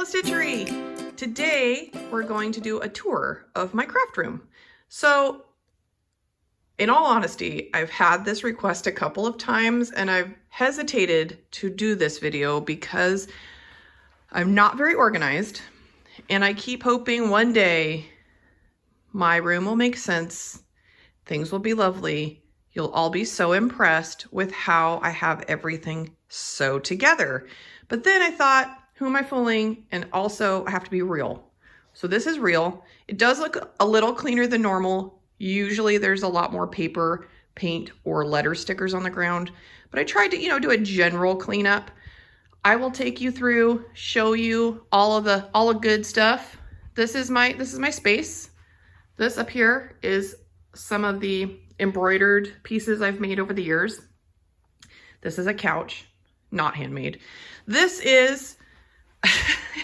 Hello Stitchery! Today we're going to do a tour of my craft room. So in all honesty, I've had this request a couple of times and I've hesitated to do this video because I'm not very organized and I keep hoping one day my room will make sense, things will be lovely, you'll all be so impressed with how I have everything so together. But then I thought, who am I fooling? And also I have to be real. So this is real. It does look a little cleaner than normal. Usually there's a lot more paper, paint, or letter stickers on the ground, but I tried to, do a general cleanup. I will take you through, show you all the good stuff. This is my space. This up here is some of the embroidered pieces I've made over the years. This is a couch, not handmade. This is,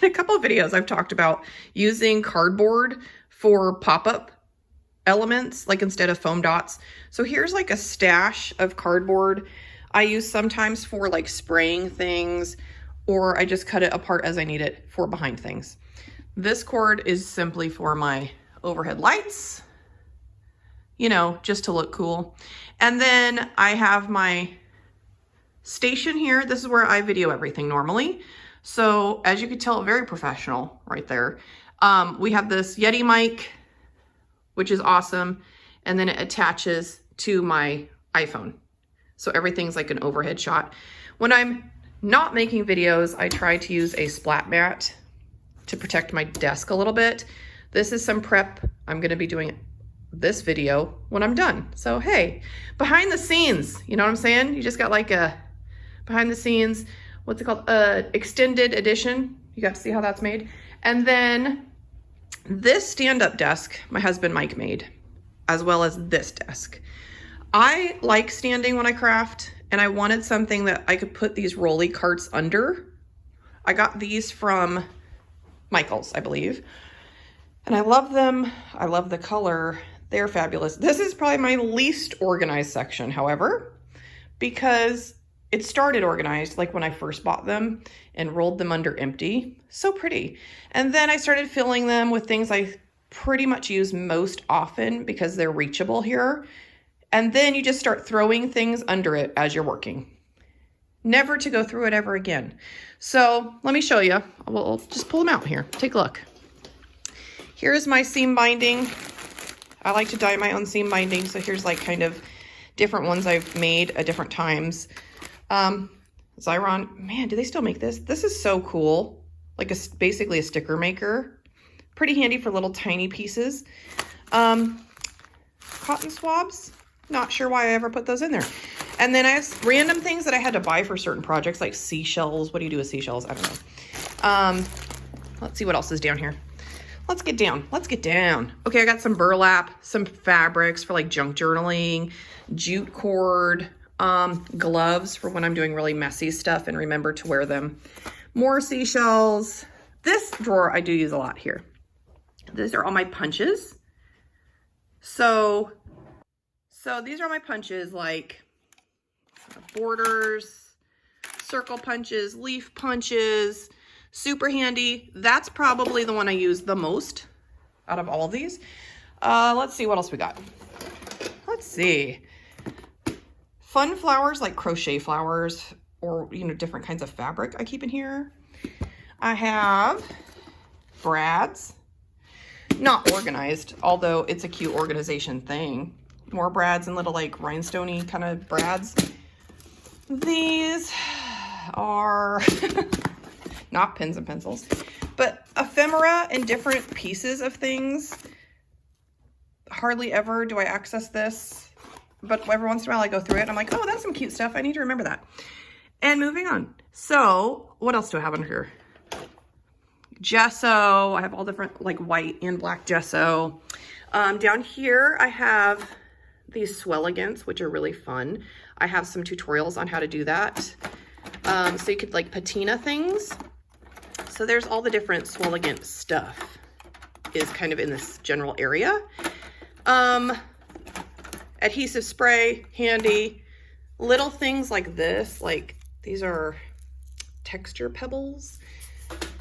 in a couple of videos I've talked about using cardboard for pop-up elements, like instead of foam dots. So here's like a stash of cardboard I use sometimes for like spraying things, or I just cut it apart as I need it for behind things. This cord is simply for my overhead lights, just to look cool. And then I have my station here. This is where I video everything normally. So as you can tell, very professional right there. We have this Yeti mic, which is awesome. And then it attaches to my iPhone. So everything's like an overhead shot. When I'm not making videos, I try to use a splat mat to protect my desk a little bit. This is some prep. I'm gonna be doing this video when I'm done. So hey, behind the scenes, you know what I'm saying? You just got like a behind the scenes, what's it called? Extended edition. You got to see how that's made. And then this stand-up desk, my husband Mike made, as well as this desk. I like standing when I craft, and I wanted something that I could put these rolly carts under. I got these from Michael's, I believe. And I love them. I love the color. They're fabulous. This is probably my least organized section, however, because it started organized like when I first bought them and rolled them under empty. So pretty. And then I started filling them with things I pretty much use most often because they're reachable here. And then you just start throwing things under it as you're working. Never to go through it ever again. So let me show you. We'll just pull them out here. Take a look. Here's my seam binding. I like to dye my own seam binding. So here's like kind of different ones I've made at different times. Xyron, man, do they still make this? This is so cool. Like basically a sticker maker. Pretty handy for little tiny pieces. Cotton swabs. Not sure why I ever put those in there. And then I have random things that I had to buy for certain projects, like seashells. What do you do with seashells? I don't know. Let's see what else is down here. Let's get down. Let's get down. Okay, I got some burlap, some fabrics for like junk journaling, jute cord, gloves for when I'm doing really messy stuff and remember to wear them. More seashells. This drawer I do use a lot here. These are all my punches. So these are my punches, like borders, circle punches, leaf punches. Super handy. That's probably the one I use the most out of all of these. Let's see what else we got. Let's see. Fun flowers like crochet flowers or, different kinds of fabric I keep in here. I have brads. Not organized, although it's a cute organization thing. More brads and little like rhinestone-y kind of brads. These are not pens and pencils, but ephemera and different pieces of things. Hardly ever do I access this, but every once in a while I go through it. I'm like, oh, that's some cute stuff. I need to remember that. And moving on. So what else do I have under here? Gesso. I have all different like white and black gesso. Down here I have these swelligants, which are really fun. I have some tutorials on how to do that. So you could like patina things. So there's all the different swelligant stuff is kind of in this general area. Adhesive spray, handy. Little things like this, like these are texture pebbles.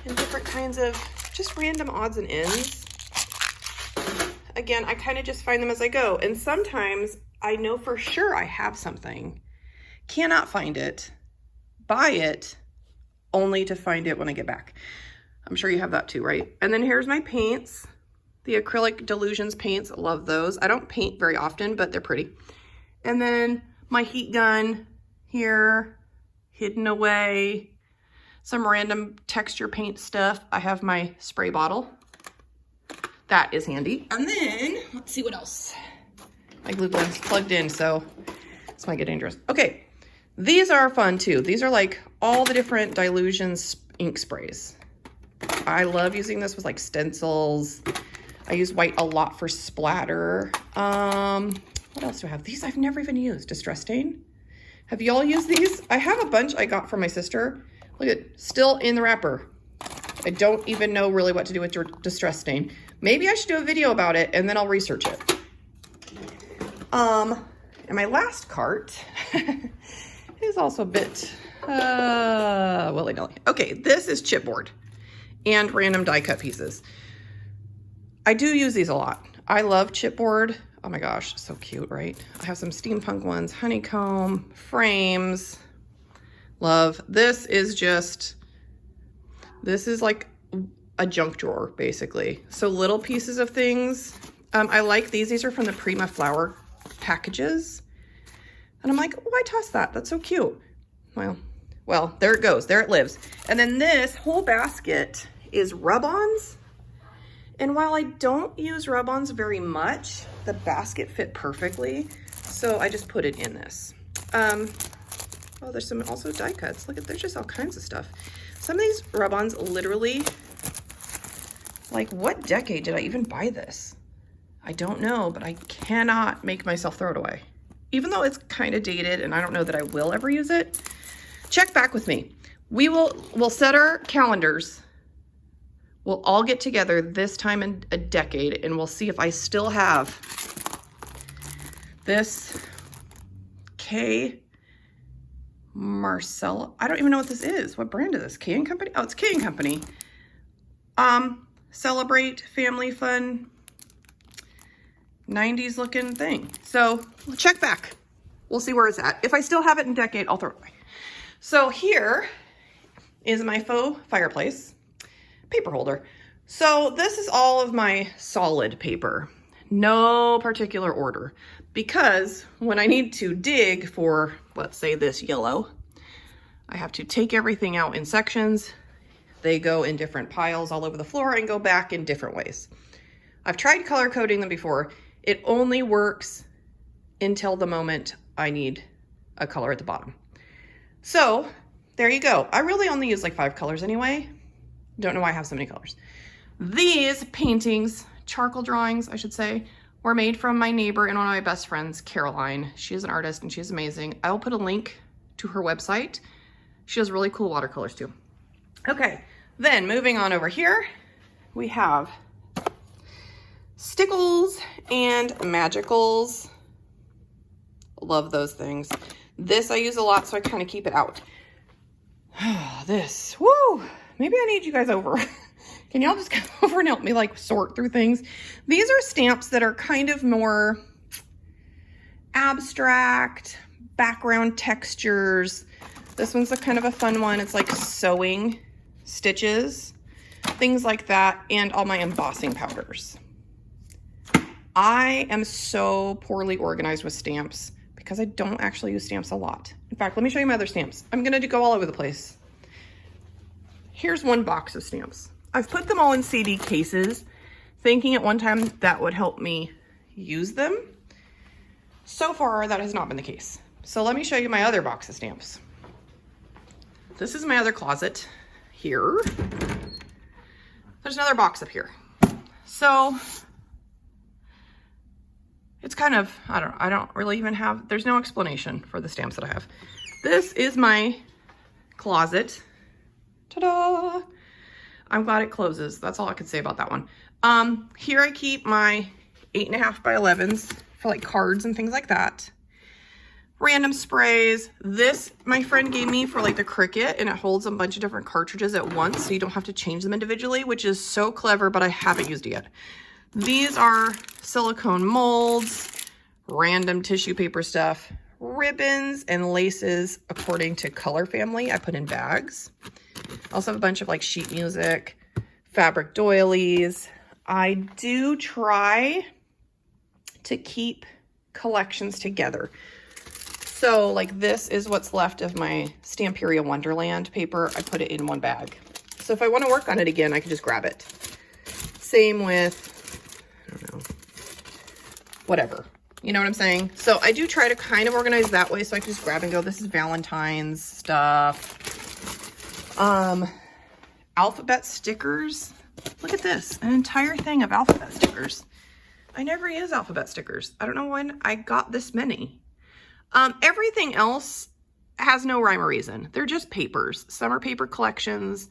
and different kinds of just random odds and ends. Again, I kind of just find them as I go. And sometimes I know for sure I have something, cannot find it, buy it, only to find it when I get back. I'm sure you have that too, right? And then here's my paints, the acrylic Delusions paints. Love those. I don't paint very often, but they're pretty. And then my heat gun here, hidden away. Some random texture paint stuff. I have my spray bottle. That is handy. And then, let's see what else. My glue gun's plugged in, so this might get dangerous. Okay, these are fun too. These are like all the different Delusions ink sprays. I love using this with like stencils. I use white a lot for splatter. What else do I have? These I've never even used. Distress stain. Have y'all used these? I have a bunch I got from my sister. Look at, still in the wrapper. I don't even know really what to do with your distress stain. Maybe I should do a video about it and then I'll research it. And my last cart is also a bit willy-nilly. Okay, this is chipboard and random die cut pieces. I do use these a lot. I love chipboard. Oh my gosh, so cute, right? I have some steampunk ones, honeycomb, frames. Love. This is like a junk drawer, basically. So little pieces of things. I like these. These are from the Prima flower packages. And I'm like, why toss that? That's so cute. Well, there it goes. There it lives. And then this whole basket is rub-ons. And while I don't use rub-ons very much, the basket fit perfectly. So I just put it in this. Oh, there's some also die cuts. Look at, there's just all kinds of stuff. Some of these rub-ons literally, like what decade did I even buy this? I don't know, but I cannot make myself throw it away. Even though it's kind of dated and I don't know that I will ever use it. Check back with me. We'll set our calendars. We'll all get together this time in a decade and we'll see if I still have this K Marcella. I don't even know what this is. What brand is this? K & Company? Oh, it's K & Company. Celebrate family fun 90s looking thing. So we'll check back. We'll see where it's at. If I still have it in a decade, I'll throw it away. So here is my faux fireplace paper holder. So this is all of my solid paper, no particular order, because when I need to dig for, let's say this yellow, I have to take everything out in sections. They go in different piles all over the floor and go back in different ways. I've tried color coding them before. It only works until the moment I need a color at the bottom. So there you go. I really only use like 5 colors anyway. Don't know why I have so many colors. These paintings, charcoal drawings, I should say, were made from my neighbor and one of my best friends, Caroline. She is an artist and she's amazing. I will put a link to her website. She has really cool watercolors too. Okay, then moving on over here, we have stickles and magicals. Love those things. This I use a lot, so I kind of keep it out. This, woo! Maybe I need you guys over. Can y'all just come over and help me like sort through things? These are stamps that are kind of more abstract, background textures. This one's a kind of a fun one. It's like sewing stitches, things like that, and all my embossing powders. I am so poorly organized with stamps because I don't actually use stamps a lot. In fact, let me show you my other stamps. I'm gonna go all over the place. Here's one box of stamps. I've put them all in CD cases, thinking at one time that would help me use them. So far, that has not been the case. So let me show you my other box of stamps. This is my other closet here. There's another box up here. So it's kind of, I don't really even have, there's no explanation for the stamps that I have. This is my closet. Ta-da! I'm glad it closes. That's all I could say about that one. Here I keep my 8.5 by 11s for like cards and things like that. random sprays. This my friend gave me for like the Cricut, and it holds a bunch of different cartridges at once, so you don't have to change them individually, which is so clever, but I haven't used it yet. These are silicone molds, random tissue paper stuff, ribbons and laces according to color family. I put in bags. Also have a bunch of like sheet music, fabric doilies. I do try to keep collections together. So like this is what's left of my Stamperia Wonderland paper. I put it in one bag. So if I want to work on it again, I can just grab it. Same with, I don't know, whatever. You know what I'm saying? So I do try to kind of organize that way so I can just grab and go. This is Valentine's stuff. Alphabet stickers. Look at this, an entire thing of alphabet stickers. I never use alphabet stickers. I don't know when I got this many. Everything else has no rhyme or reason. They're just papers. Some are paper collections.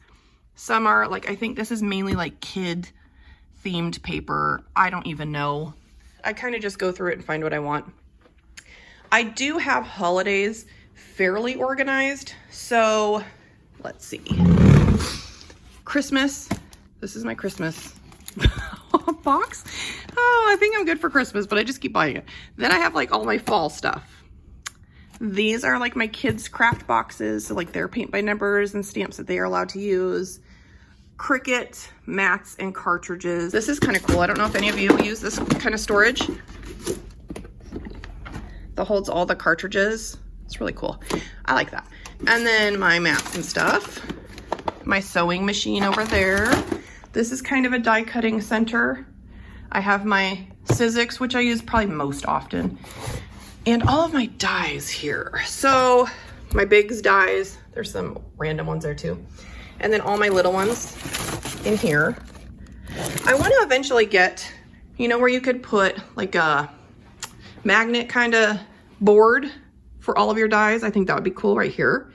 Some are like, I think this is mainly like kid themed paper. I don't even know. I kind of just go through it and find what I want. I do have holidays fairly organized. So let's see. Christmas. This is my Christmas box. Oh, I think I'm good for Christmas, but I just keep buying it. Then I have like all my fall stuff. These are like my kids' craft boxes, so like their paint by numbers and stamps that they are allowed to use. Cricut, mats, and cartridges. This is kind of cool. I don't know if any of you use this kind of storage that holds all the cartridges. It's really cool. I like that. And then my mats and stuff. My sewing machine over there. This is kind of a die cutting center. I have my Sizzix, which I use probably most often. And all of my dies here. So my bigs dies, there's some random ones there too. And then all my little ones in here. I want to eventually get, you know, where you could put like a magnet kind of board for all of your dies. I think that would be cool right here.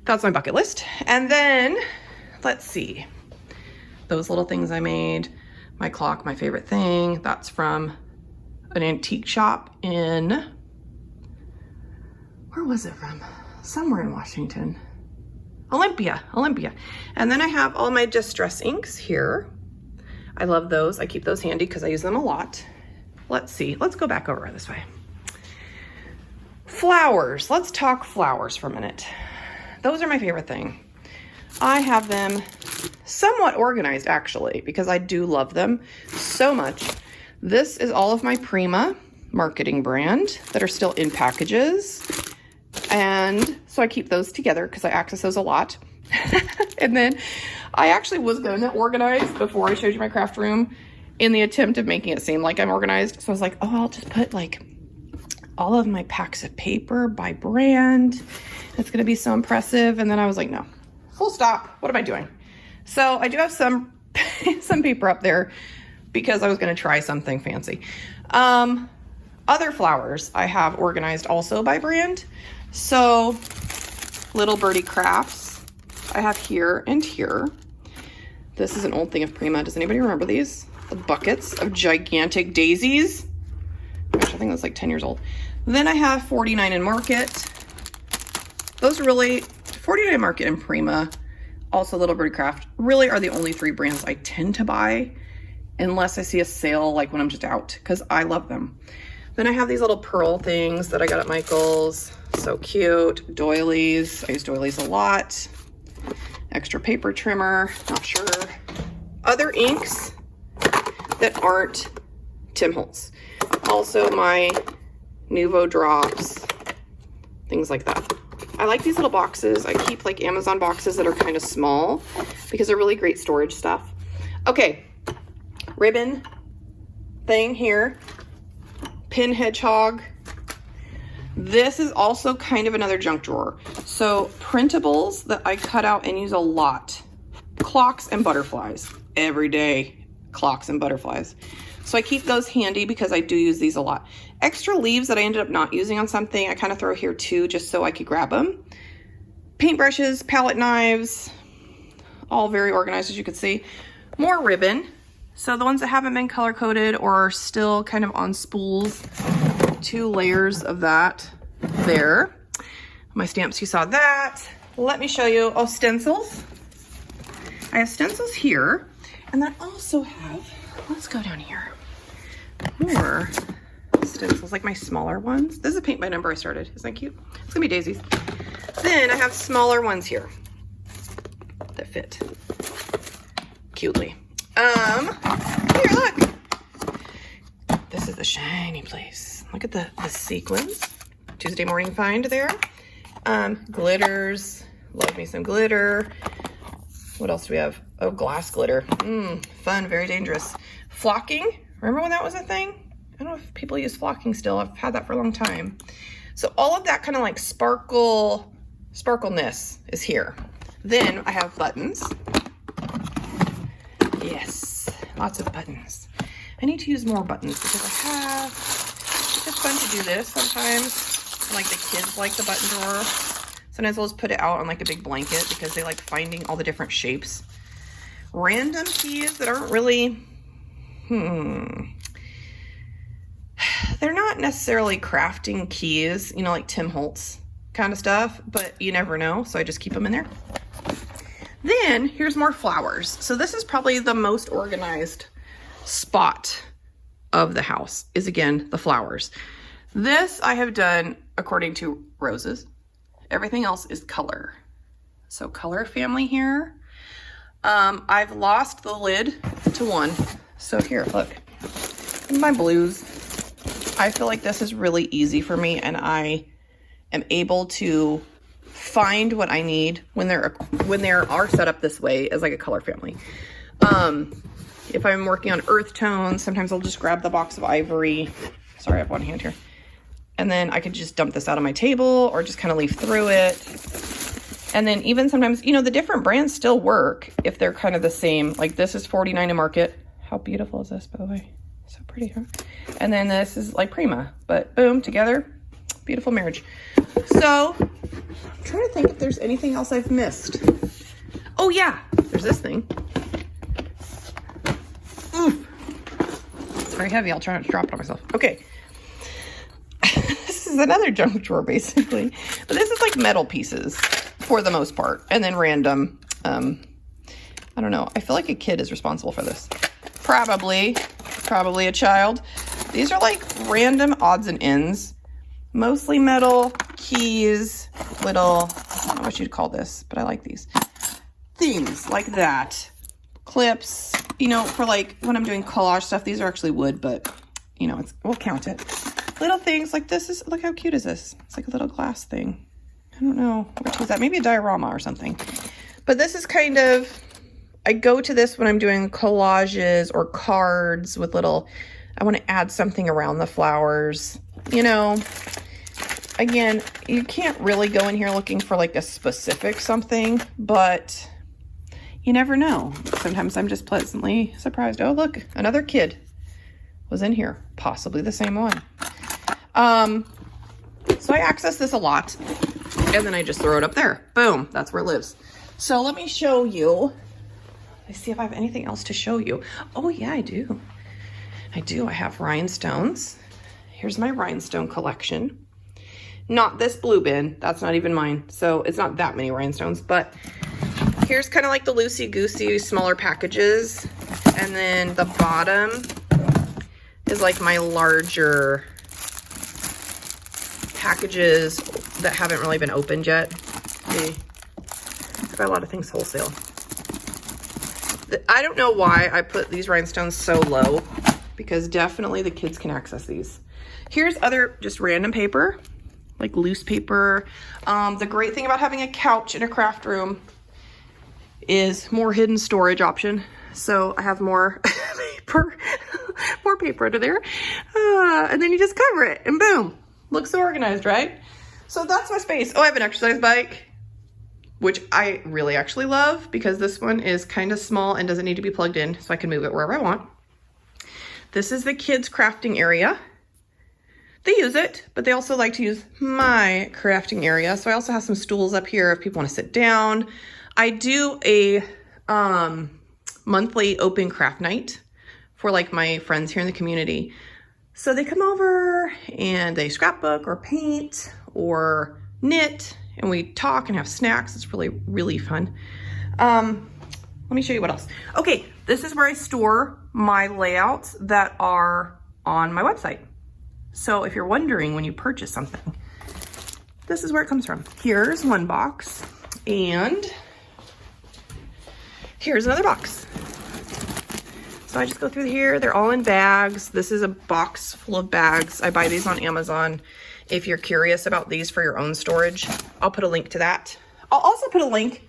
That's my bucket list. And then let's see, those little things I made, my clock, my favorite thing, that's from an antique shop in, where was it from? Somewhere in Washington. Olympia. And then I have all my distress inks here. I love those. I keep those handy because I use them a lot. Let's see, let's go back over this way. Flowers, let's talk flowers for a minute. Those are my favorite thing. I have them somewhat organized actually, because I do love them so much. This is all of my Prima marketing brand that are still in packages. And so I keep those together because I access those a lot. And then I actually was going to organize before I showed you my craft room in the attempt of making it seem like I'm organized. So I was like, oh, I'll just put like all of my packs of paper by brand. It's going to be so impressive. And then I was like, no, full stop. What am I doing? So I do have some paper up there because I was going to try something fancy. Other flowers I have organized also by brand. So Little Birdie Crafts I have here and here. This is an old thing of Prima. Does anybody remember these? The buckets of gigantic daisies. Gosh, I think that's like 10 years old. Then I have 49 and Market. Those really, 49 and Market and Prima, also Little Birdie Craft, really are the only three brands I tend to buy unless I see a sale like when I'm just out, because I love them. Then I have these little pearl things that I got at Michael's. So cute. Doilies. I use doilies a lot. Extra paper trimmer. Not sure. Other inks that aren't Tim Holtz. Also my Nuvo drops. Things like that. I like these little boxes. I keep like Amazon boxes that are kind of small because they're really great storage stuff. Okay. Ribbon thing here. Pin hedgehog. This is also kind of another junk drawer. So printables that I cut out and use a lot. Clocks and butterflies. Every day, clocks and butterflies. So I keep those handy because I do use these a lot. Extra leaves that I ended up not using on something, I kind of throw here too, just so I could grab them. Paintbrushes, palette knives, all very organized as you can see. More ribbon. So the ones that haven't been color coded or are still kind of on spools, 2 layers of that. there. My stamps, you saw that. Let me show you, oh, stencils. I have stencils here, and I also have, let's go down here, more stencils, like my smaller ones. This is a paint by number I started. Isn't that cute? It's gonna be daisies. Then I have smaller ones here that fit cutely. Here, look. This is the shiny place. Look at the sequins. Tuesday morning find there. Glitters. Love me some glitter. What else do we have? Oh, glass glitter. Fun, very dangerous. Flocking. Remember when that was a thing? I don't know if people use flocking still. I've had that for a long time. So all of that kind of like sparkleness is here. Then I have buttons. Yes, lots of buttons. I need to use more buttons because it's just fun to do this sometimes. Like the kids like the button drawer. Sometimes I'll just put it out on like a big blanket because they like finding all the different shapes. Random keys that aren't really, they're not necessarily crafting keys, you know, like Tim Holtz kind of stuff, but you never know. So I just keep them in there. Then here's more flowers. So this is probably the most organized spot of the house is, again, the flowers. This I have done according to roses. Everything else is color. So color family here. I've lost the lid to one. So here, look, my blues. I feel like this is really easy for me, and I am able to find what I need when they are set up this way as like a color family. If I'm working on earth tones, sometimes I'll just grab the box of ivory. Sorry, I have one hand here. And then I could just dump this out on my table or just kind of leaf through it. And then even sometimes, you know, the different brands still work if they're kind of the same. Like this is $49 a Market. How beautiful is this, by the way? So pretty, huh? And then this is like Prima, but boom, together, beautiful marriage. So I'm trying to think if there's anything else I've missed. Oh yeah, there's this thing. Oof. It's very heavy. I'll try not to drop it on myself. Okay. This is another junk drawer basically, but this is like metal pieces for the most part. And then random, I don't know. I feel like a kid is responsible for this. Probably a child. These are like random odds and ends, mostly metal, keys, little, I don't know what you'd call this, but I like these. Things like that. Clips, you know, for like when I'm doing collage stuff, these are actually wood, but you know, we'll count it. Little things like this is, look how cute is this? It's like a little glass thing. I don't know, what was that? Maybe a diorama or something. But this is kind of, I go to this when I'm doing collages or cards with little, I want to add something around the flowers. You know, again, you can't really go in here looking for like a specific something, but you never know. Sometimes I'm just pleasantly surprised. Oh, look, another kid was in here, possibly the same one. So I access this a lot, and then I just throw it up there. Boom, that's where it lives. So let me show you. Let's see if I have anything else to show you. Oh yeah, I do. I have rhinestones. Here's my rhinestone collection. Not this blue bin, that's not even mine. So it's not that many rhinestones, but here's kind of like the loosey-goosey smaller packages. And then the bottom is like my larger packages that haven't really been opened yet. See, I've got a lot of things wholesale. I don't know why I put these rhinestones so low, because definitely the kids can access these. Here's other just random paper, like loose paper. The great thing about having a couch in a craft room is more hidden storage option. So I have more paper, more paper under there. And then you just cover it and boom, looks so organized, right? So that's my space. Oh, I have an exercise bike, which I really actually love because this one is kind of small and doesn't need to be plugged in, so I can move it wherever I want. This is the kids' crafting area. They use it, but they also like to use my crafting area. So I also have some stools up here if people want to sit down. I do a monthly open craft night for like my friends here in the community. So they come over and they scrapbook or paint or knit, and we talk and have snacks. It's really, really fun. Let me show you what else. Okay, this is where I store my layouts that are on my website. So if you're wondering when you purchase something, this is where it comes from. Here's one box, and here's another box. So I just go through here. They're all in bags. This is a box full of bags. I buy these on Amazon. If you're curious about these for your own storage, I'll put a link to that. I'll also put a link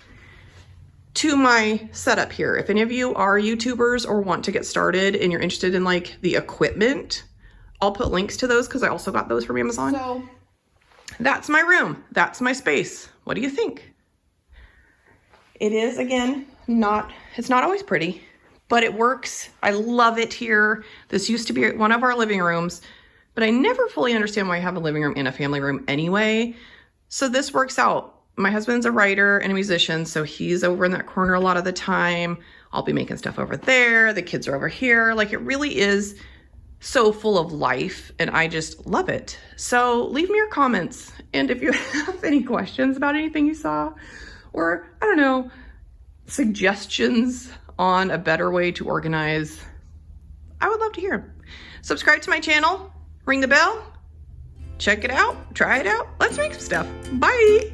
to my setup here. If any of you are YouTubers or want to get started and you're interested in like the equipment, I'll put links to those because I also got those from Amazon. So that's my room. That's my space. What do you think? It is, again, it's not always pretty, but it works. I love it here. This used to be one of our living rooms, but I never fully understand why I have a living room in a family room anyway. So this works out. My husband's a writer and a musician, so he's over in that corner a lot of the time. I'll be making stuff over there. The kids are over here. Like, it really is so full of life, and I just love it. So leave me your comments. And if you have any questions about anything you saw, or I don't know, suggestions on a better way to organize, I would love to hear them. Subscribe to my channel, ring the bell, check it out, try it out. Let's make some stuff. Bye.